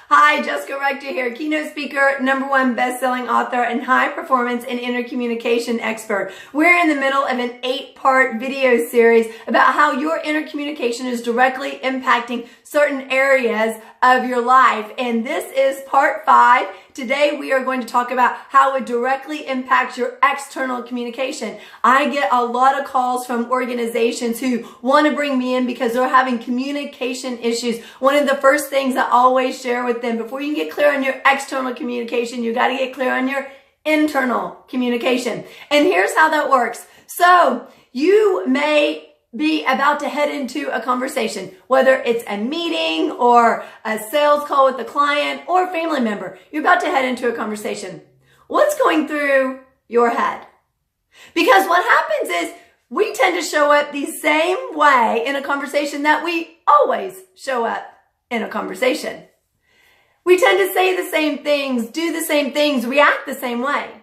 Hi, Jessica Rector here, keynote speaker, #1 best-selling author, and high performance and inner communication expert. We're in the middle of an 8-part video series about how your inner communication is directly impacting certain areas of your life. And this is part 5. Today we are going to talk about how it directly impacts your external communication. I get a lot of calls from organizations who want to bring me in because they're having communication issues. One of the first things I always share with them, before you can get clear on your external communication, you got to get clear on your internal communication. And here's how that works. So you may be about to head into a conversation, whether it's a meeting or a sales call with a client or a family member. You're about to head into a conversation. What's going through your head? Because what happens is we tend to show up the same way in a conversation that we always show up in a conversation. We tend to say the same things, do the same things, react the same way.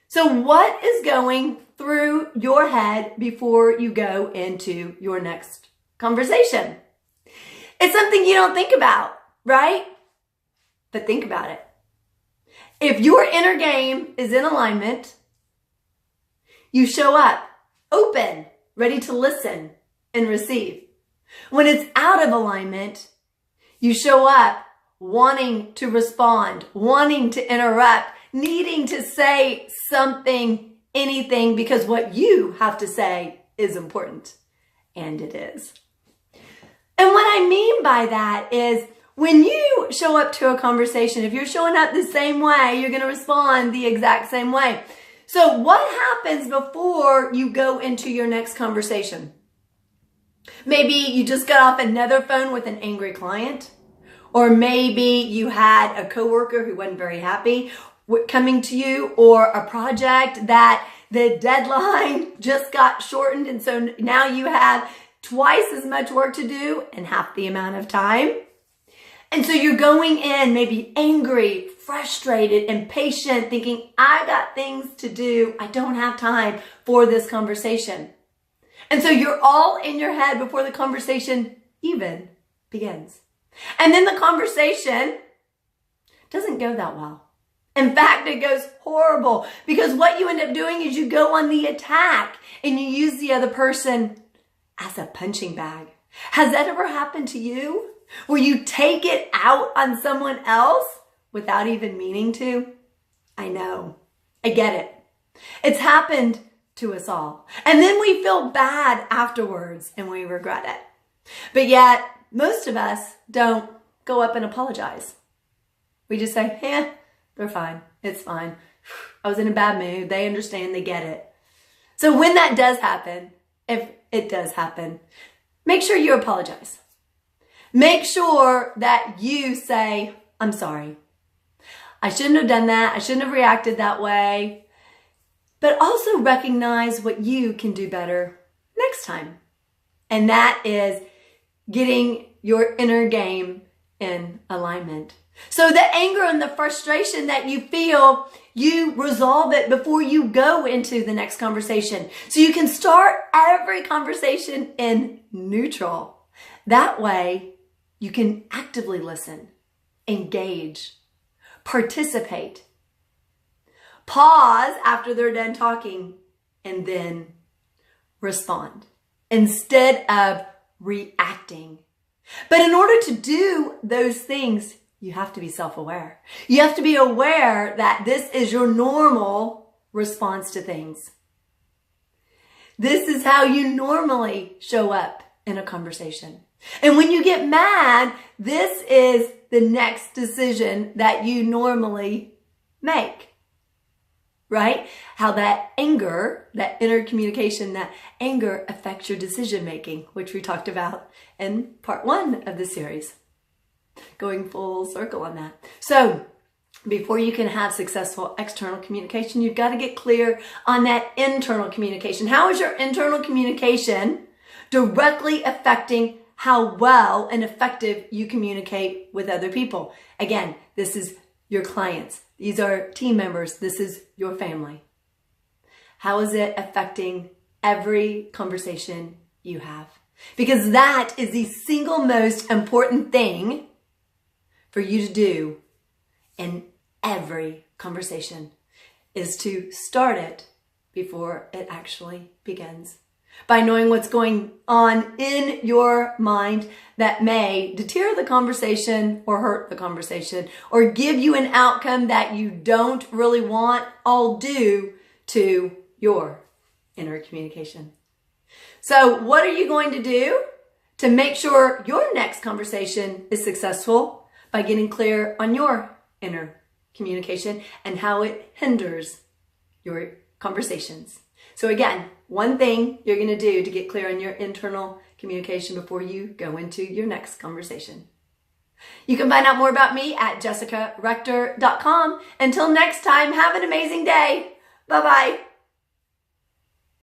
So what is going through your head before you go into your next conversation? It's something you don't think about, right? But think about it. If your inner game is in alignment, you show up open, ready to listen and receive. When it's out of alignment, you show up wanting to respond, wanting to interrupt, needing to say something, anything, because what you have to say is important. And it is. And what I mean by that is when you show up to a conversation, if you're showing up the same way, you're going to respond the exact same way. So what happens before you go into your next conversation? Maybe you just got off another phone with an angry client, or maybe you had a coworker who wasn't very happy coming to you, or a project that the deadline just got shortened, and so now you have twice as much work to do in half the amount of time. And so you're going in maybe angry, frustrated, impatient, thinking, I got things to do. I don't have time for this conversation. And so you're all in your head before the conversation even begins. And then the conversation doesn't go that well. In fact, it goes horrible, because what you end up doing is you go on the attack and you use the other person as a punching bag. Has that ever happened to you? Where you take it out on someone else without even meaning to? I know. I get it. It's happened to us all. And then we feel bad afterwards and we regret it. But yet, most of us don't go up and apologize. We just say, they're fine. It's fine. I was in a bad mood. They understand. They get it. So when that does happen, if it does happen, make sure you apologize. Make sure that you say, I'm sorry. I shouldn't have done that. I shouldn't have reacted that way. But also recognize what you can do better next time. And that is getting your inner game in alignment. So the anger and the frustration that you feel, you resolve it before you go into the next conversation. So you can start every conversation in neutral. That way, you can actively listen, engage, participate, pause after they're done talking, and then respond instead of reacting. But in order to do those things, you have to be self-aware. You have to be aware that this is your normal response to things. This is how you normally show up in a conversation. And when you get mad, this is the next decision that you normally make. Right? How that anger, that inner communication, that anger affects your decision making, which we talked about in part 1 of the series. Going full circle on that. So before you can have successful external communication, you've got to get clear on that internal communication. How is your internal communication directly affecting how well and effective you communicate with other people? Again, this is your clients. These are team members. This is your family. How is it affecting every conversation you have? Because that is the single most important thing for you to do in every conversation is to start it before it actually begins. By knowing what's going on in your mind that may deter the conversation or hurt the conversation or give you an outcome that you don't really want, all due to your inner communication. So what are you going to do to make sure your next conversation is successful? By getting clear on your inner communication and how it hinders your conversations. So again, one thing you're going to do to get clear on your internal communication before you go into your next conversation. You can find out more about me at jessicarector.com. Until next time, have an amazing day. Bye-bye.